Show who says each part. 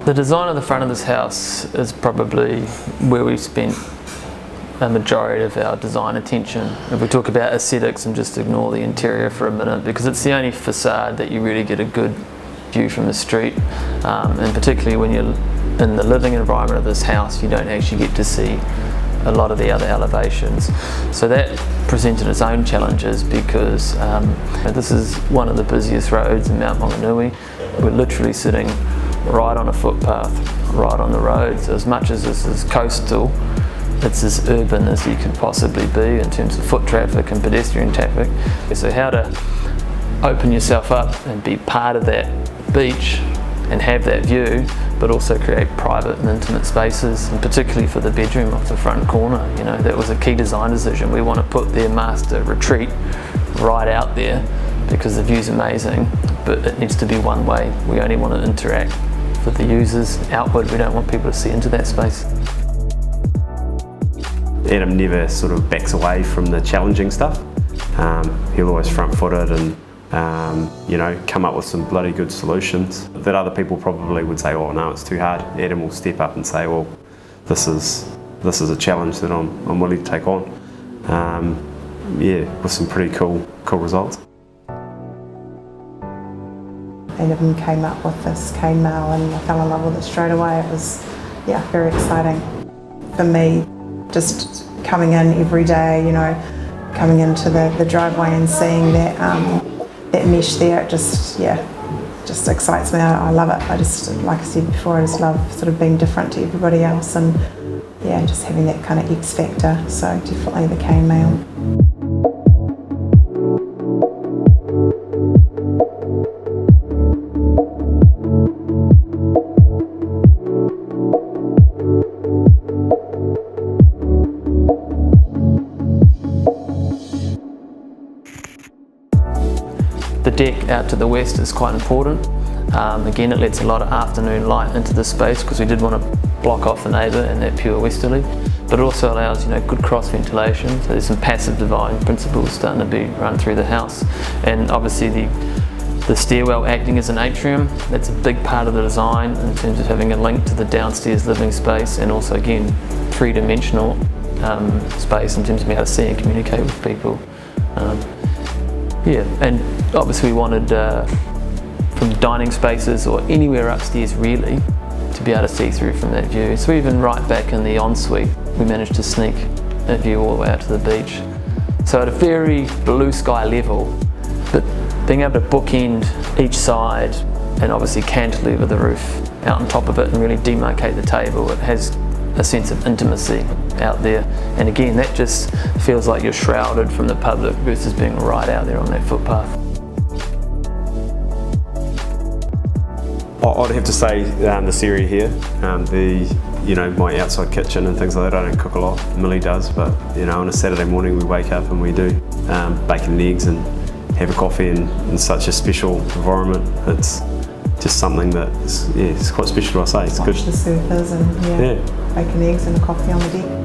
Speaker 1: The design of the front of this house is probably where we've spent a majority of our design attention. If we talk about aesthetics and just ignore the interior for a minute, because it's the only facade that you really get a good view from the street, and particularly when you're in the living environment of this house, you don't actually get to see a lot of the other elevations. So that presented its own challenges, because this is one of the busiest roads in Mount Maunganui. We're literally sitting right on a footpath, right on the road. So as much as this is coastal, it's as urban as you can possibly be in terms of foot traffic and pedestrian traffic. So how to open yourself up and be part of that beach and have that view, but also create private and intimate spaces, and particularly for the bedroom off the front corner. You know, that was a key design decision. We want to put their master retreat right out there because the view's amazing, but it needs to be one way. We only want to interact with the users outward. We don't want people to see into that space.
Speaker 2: Adam never sort of backs away from the challenging stuff. He'll always front-footed and you know, come up with some bloody good solutions that other people probably would say, oh no, it's too hard. Adam will step up and say, well, this is a challenge that I'm willing to take on. Yeah, with some pretty cool results.
Speaker 3: Adam came up with this cane mail and I fell in love with it straight away. It was, yeah, very exciting. For me, just coming in every day, you know, coming into the driveway and seeing that that mesh there, it just excites me. I love it. I just, like I said before, I just love sort of being different to everybody else, and yeah, just having that kind of X factor. So definitely the cane mail.
Speaker 1: The deck out to the west is quite important. Again, it lets a lot of afternoon light into the space because we did want to block off the neighbour and that pure westerly, but it also allows, you know, good cross ventilation. So there's some passive design principles starting to be run through the house, and obviously the stairwell acting as an atrium. That's a big part of the design in terms of having a link to the downstairs living space, and also again three-dimensional space in terms of how to see and communicate with people. Yeah, and obviously we wanted from dining spaces or anywhere upstairs really to be able to see through from that view. So even right back in the ensuite, we managed to sneak a view all the way out to the beach. So at a very blue sky level, but being able to bookend each side and obviously cantilever the roof out on top of it and really demarcate the table, it has a sense of intimacy out there, and again that just feels like you're shrouded from the public versus being right out there on that footpath.
Speaker 2: I'd have to say this area here, you know, my outside kitchen and things like that. I don't cook a lot, Millie does, but you know, on a Saturday morning we wake up and we do bacon and eggs and have a coffee in such a special environment. It's just something that it's quite special, I say. It's
Speaker 3: watch
Speaker 2: good.
Speaker 3: The surfers and yeah, bacon, eggs and a coffee on the deck.